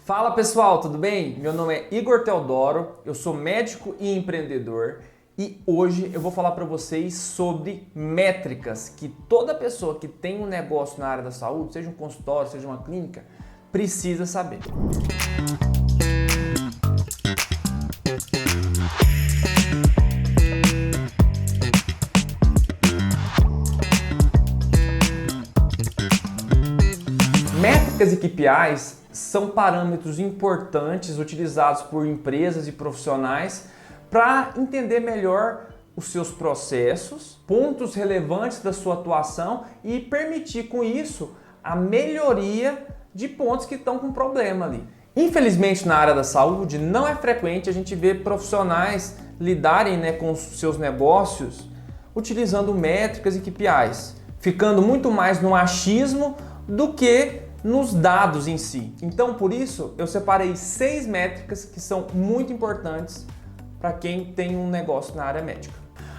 Fala pessoal, tudo bem? Meu nome é Igor Teodoro, eu sou médico e empreendedor e hoje eu vou falar para vocês sobre métricas que toda pessoa que tem um negócio na área da saúde, seja um consultório, seja uma clínica, precisa saber. Métricas e KPIs são parâmetros importantes utilizados por empresas e profissionais para entender melhor os seus processos, pontos relevantes da sua atuação e permitir com isso a melhoria de pontos que estão com problema ali. Infelizmente, na área da saúde, não é frequente a gente ver profissionais lidarem, com os seus negócios utilizando métricas e KPIs, ficando muito mais no achismo do que nos dados em si. Então, por isso, eu separei 6 métricas que são muito importantes para quem tem um negócio na área médica.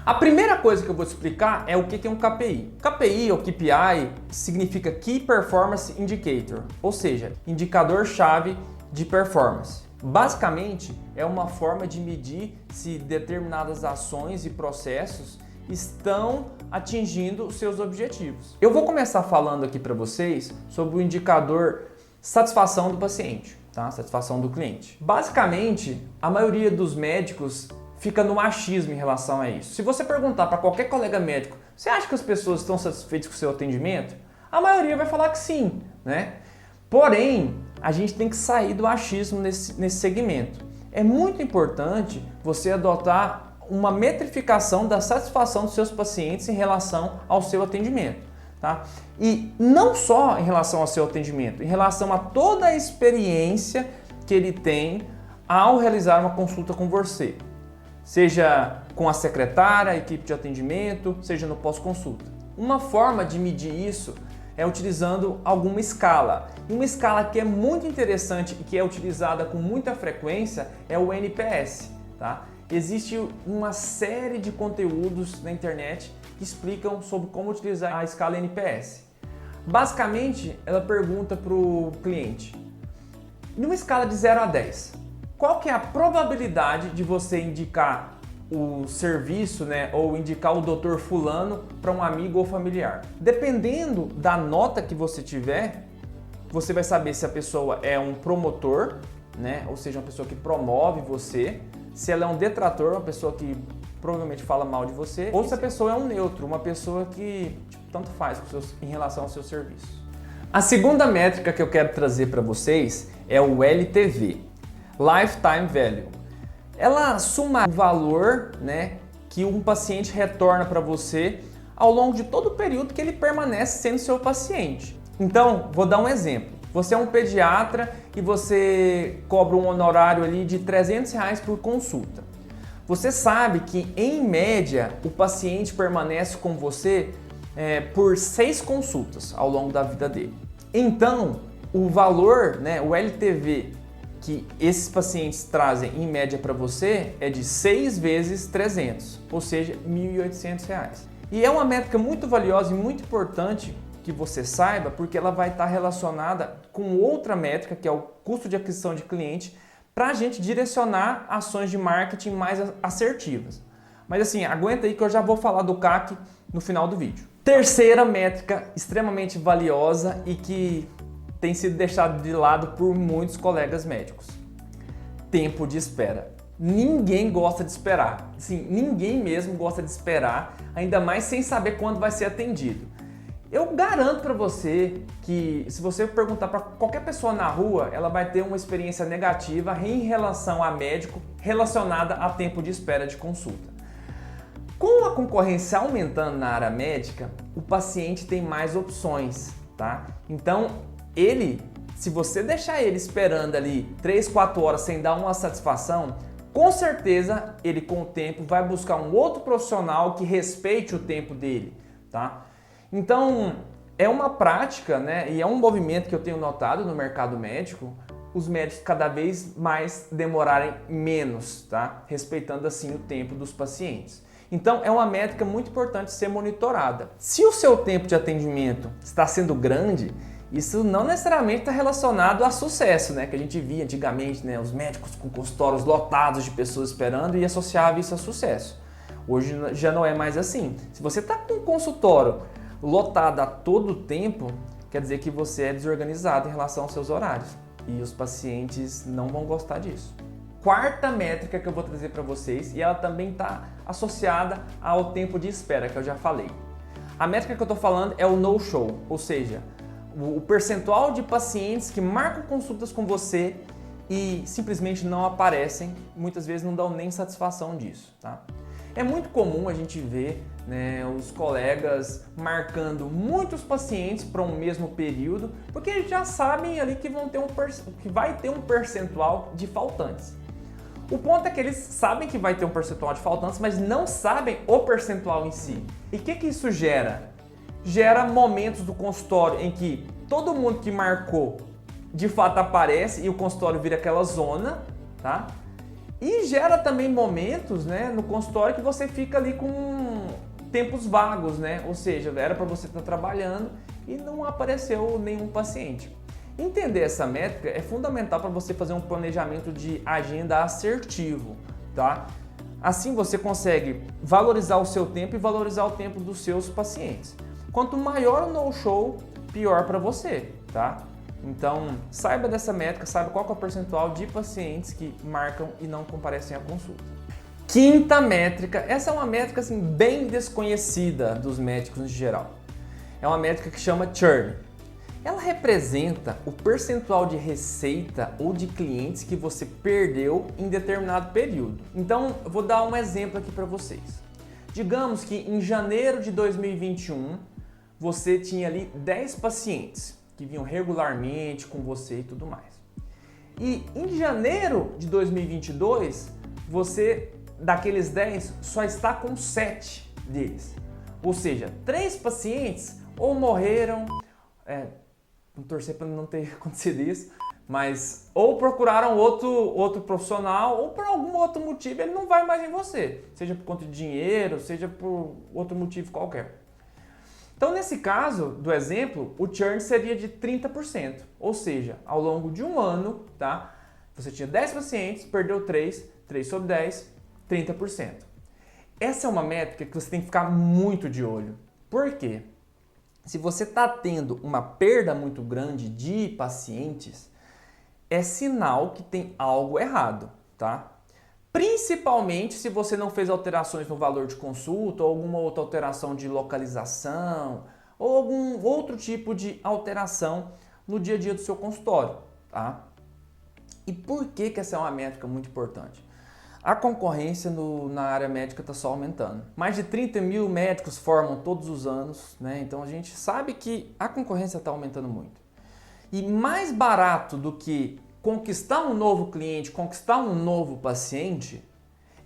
A primeira coisa que eu vou te explicar é o que é um KPI. KPI ou KPI significa Key Performance Indicator, ou seja, indicador-chave de performance. Basicamente, é uma forma de medir se determinadas ações e processos estão atingindo os seus objetivos. Eu vou começar falando aqui para vocês sobre o indicador satisfação do paciente, tá? Satisfação do cliente. Basicamente, a maioria dos médicos fica no achismo em relação a isso. Se você perguntar para qualquer colega médico, você acha que as pessoas estão satisfeitas com o seu atendimento? A maioria vai falar que sim, né? Porém, a gente tem que sair do achismo nesse segmento. É muito importante você adotar uma metrificação da satisfação dos seus pacientes em relação ao seu atendimento, tá? E não só em relação ao seu atendimento, em relação a toda a experiência que ele tem ao realizar uma consulta com você, seja com a secretária, a equipe de atendimento, seja no pós-consulta. Uma forma de medir isso é utilizando alguma escala. E uma escala que é muito interessante e que é utilizada com muita frequência é o NPS, tá? Existe uma série de conteúdos na internet que explicam sobre como utilizar a escala NPS. Basicamente, ela pergunta para o cliente, numa escala de 0 a 10, qual que é a probabilidade de você indicar o serviço, ou indicar o doutor fulano para um amigo ou familiar? Dependendo da nota que você tiver, você vai saber se a pessoa é um promotor, ou seja, uma pessoa que promove você, se ela é um detrator, uma pessoa que provavelmente fala mal de você, ou se a pessoa é um neutro, uma pessoa que tanto faz em relação ao seu serviço. A segunda métrica que eu quero trazer para vocês é o LTV, Lifetime Value. Ela soma o valor, que um paciente retorna para você ao longo de todo o período que ele permanece sendo seu paciente. Então, vou dar um exemplo. Você é um pediatra e você cobra um honorário ali de R$300 por consulta. Você sabe que, em média, o paciente permanece com você por 6 consultas ao longo da vida dele. Então, o valor, o LTV que esses pacientes trazem em média para você é de 6 vezes 300, ou seja, R$1.800. E é uma métrica muito valiosa e muito importante que você saiba, porque ela vai estar relacionada com outra métrica, que é o custo de aquisição de cliente, para a gente direcionar ações de marketing mais assertivas. Mas assim, aguenta aí que eu já vou falar do CAC no final do vídeo. Terceira métrica extremamente valiosa e que tem sido deixada de lado por muitos colegas médicos. Tempo de espera. Ninguém gosta de esperar. Sim, ninguém mesmo gosta de esperar, ainda mais sem saber quando vai ser atendido. Eu garanto para você que se você perguntar para qualquer pessoa na rua, ela vai ter uma experiência negativa em relação a médico relacionada a tempo de espera de consulta. Com a concorrência aumentando na área médica, o paciente tem mais opções, tá? Então, se você deixar ele esperando ali 3, 4 horas sem dar uma satisfação, com certeza ele com o tempo vai buscar um outro profissional que respeite o tempo dele, tá? Então, é uma prática, e é um movimento que eu tenho notado no mercado médico, os médicos cada vez mais demorarem menos, tá? Respeitando assim o tempo dos pacientes. Então, é uma métrica muito importante ser monitorada. Se o seu tempo de atendimento está sendo grande Isso não necessariamente está relacionado a sucesso, né? Que a gente via antigamente, né? Os médicos com consultórios lotados de pessoas esperando e associava isso a sucesso. Hoje já não é mais assim. Se você está com um consultório lotado a todo tempo, quer dizer que você é desorganizado em relação aos seus horários. E os pacientes não vão gostar disso. Quarta métrica que eu vou trazer para vocês, e ela também está associada ao tempo de espera, que eu já falei. A métrica que eu estou falando é o no-show, ou seja, o percentual de pacientes que marcam consultas com você e simplesmente não aparecem, muitas vezes não dão nem satisfação disso, tá? É muito comum a gente ver, né, os colegas marcando muitos pacientes para um mesmo período, porque eles já sabem ali que vai ter um percentual de faltantes. O ponto é que eles sabem que vai ter um percentual de faltantes, mas não sabem o percentual em si. E o que isso gera? Gera momentos do consultório em que todo mundo que marcou de fato aparece e o consultório vira aquela zona, tá? E gera também momentos, né, no consultório que você fica ali com tempos vagos, né? Ou seja, era para você estar trabalhando e não apareceu nenhum paciente. Entender essa métrica é fundamental para você fazer um planejamento de agenda assertivo, tá? Assim você consegue valorizar o seu tempo e valorizar o tempo dos seus pacientes. Quanto maior o no-show, pior para você, tá? Então, saiba dessa métrica, saiba qual que é o percentual de pacientes que marcam e não comparecem à consulta. Quinta métrica, essa é uma métrica assim, bem desconhecida dos médicos em geral. É uma métrica que chama churn. Ela representa o percentual de receita ou de clientes que você perdeu em determinado período. Então, eu vou dar um exemplo aqui para vocês. Digamos que em janeiro de 2021, você tinha ali 10 pacientes que vinham regularmente com você e tudo mais. E em janeiro de 2022, você, daqueles 10, só está com 7 deles. Ou seja, 3 pacientes ou morreram, não torcer para não ter acontecido isso, mas ou procuraram outro profissional ou por algum outro motivo ele não vai mais em você, seja por conta de dinheiro, seja por outro motivo qualquer. Então, nesse caso do exemplo, o churn seria de 30%, ou seja, ao longo de um ano, tá? Você tinha 10 pacientes, perdeu 3 sobre 10, 30%. Essa é uma métrica que você tem que ficar muito de olho. Por quê? Se você está tendo uma perda muito grande de pacientes, é sinal que tem algo errado, tá? Principalmente se você não fez alterações no valor de consulta ou alguma outra alteração de localização ou algum outro tipo de alteração no dia a dia do seu consultório, tá? E por que essa é uma métrica muito importante? A concorrência na área médica está só aumentando. Mais de 30 mil médicos formam todos os anos, né? Então a gente sabe que a concorrência está aumentando muito. E mais barato do que conquistar um novo cliente, conquistar um novo paciente,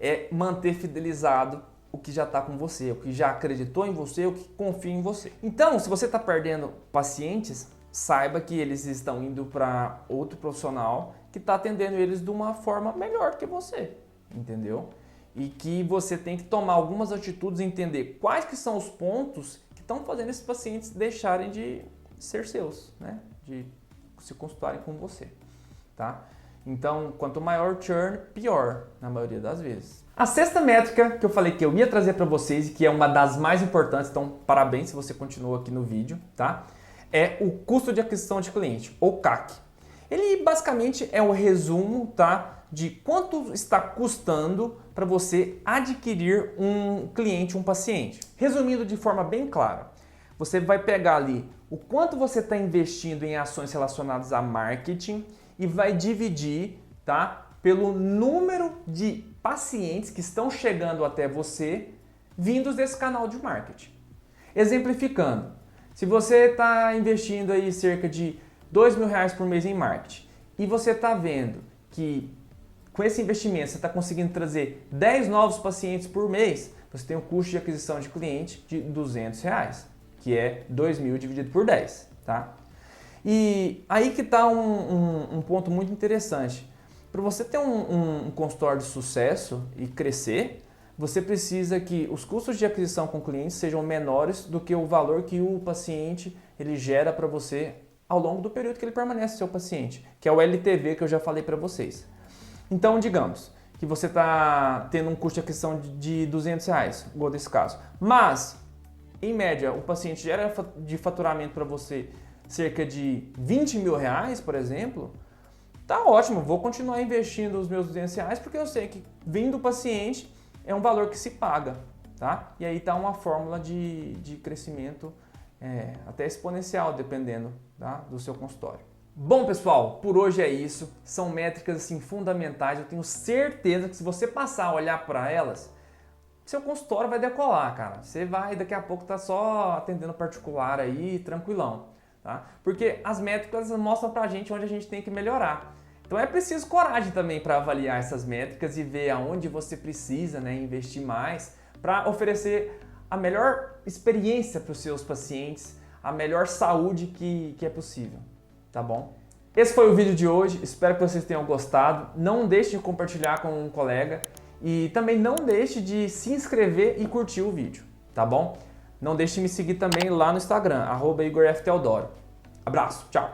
é manter fidelizado o que já está com você, o que já acreditou em você, o que confia em você. Então, se você está perdendo pacientes, saiba que eles estão indo para outro profissional que está atendendo eles de uma forma melhor que você, entendeu? E que você tem que tomar algumas atitudes e entender quais que são os pontos que estão fazendo esses pacientes deixarem de ser seus, né? De se consultarem com você. Tá? Então, quanto maior o churn, pior, na maioria das vezes. A sexta métrica que eu falei que eu ia trazer para vocês e que é uma das mais importantes, então parabéns se você continua aqui no vídeo, tá? É o custo de aquisição de cliente, ou CAC. Ele basicamente é o resumo, tá, de quanto está custando para você adquirir um cliente, um paciente. Resumindo de forma bem clara, você vai pegar ali o quanto você está investindo em ações relacionadas a marketing e vai dividir, tá, pelo número de pacientes que estão chegando até você vindos desse canal de marketing. Exemplificando, se você está investindo aí cerca de R$2.000 por mês em marketing e você está vendo que com esse investimento você está conseguindo trazer 10 novos pacientes por mês, você tem um custo de aquisição de cliente de R$200, que é 2.000 dividido por 10, tá? E aí que está um ponto muito interessante. Para você ter um consultório de sucesso e crescer, você precisa que os custos de aquisição com clientes sejam menores do que o valor que o paciente ele gera para você ao longo do período que ele permanece seu paciente, que é o LTV que eu já falei para vocês. Então, digamos que você está tendo um custo de aquisição de R$200, igual desse caso, mas, em média, o paciente gera de faturamento para você cerca de R$20 mil, por exemplo, tá ótimo, vou continuar investindo os meus R$200 porque eu sei que vindo do paciente é um valor que se paga, tá? E aí tá uma fórmula de crescimento até exponencial, dependendo, tá, do seu consultório. Bom, pessoal, por hoje é isso. São métricas assim fundamentais. Eu tenho certeza que se você passar a olhar para elas, seu consultório vai decolar, cara. Você vai, daqui a pouco tá só atendendo particular aí, tranquilão, tá? Porque as métricas mostram pra gente onde a gente tem que melhorar. Então é preciso coragem também para avaliar essas métricas e ver aonde você precisa, né, investir mais para oferecer a melhor experiência para os seus pacientes, a melhor saúde que é possível, tá bom? Esse foi o vídeo de hoje, espero que vocês tenham gostado. Não deixe de compartilhar com um colega e também não deixe de se inscrever e curtir o vídeo, tá bom? Não deixe de me seguir também lá no Instagram, @IgorFTeodoro. Abraço, tchau!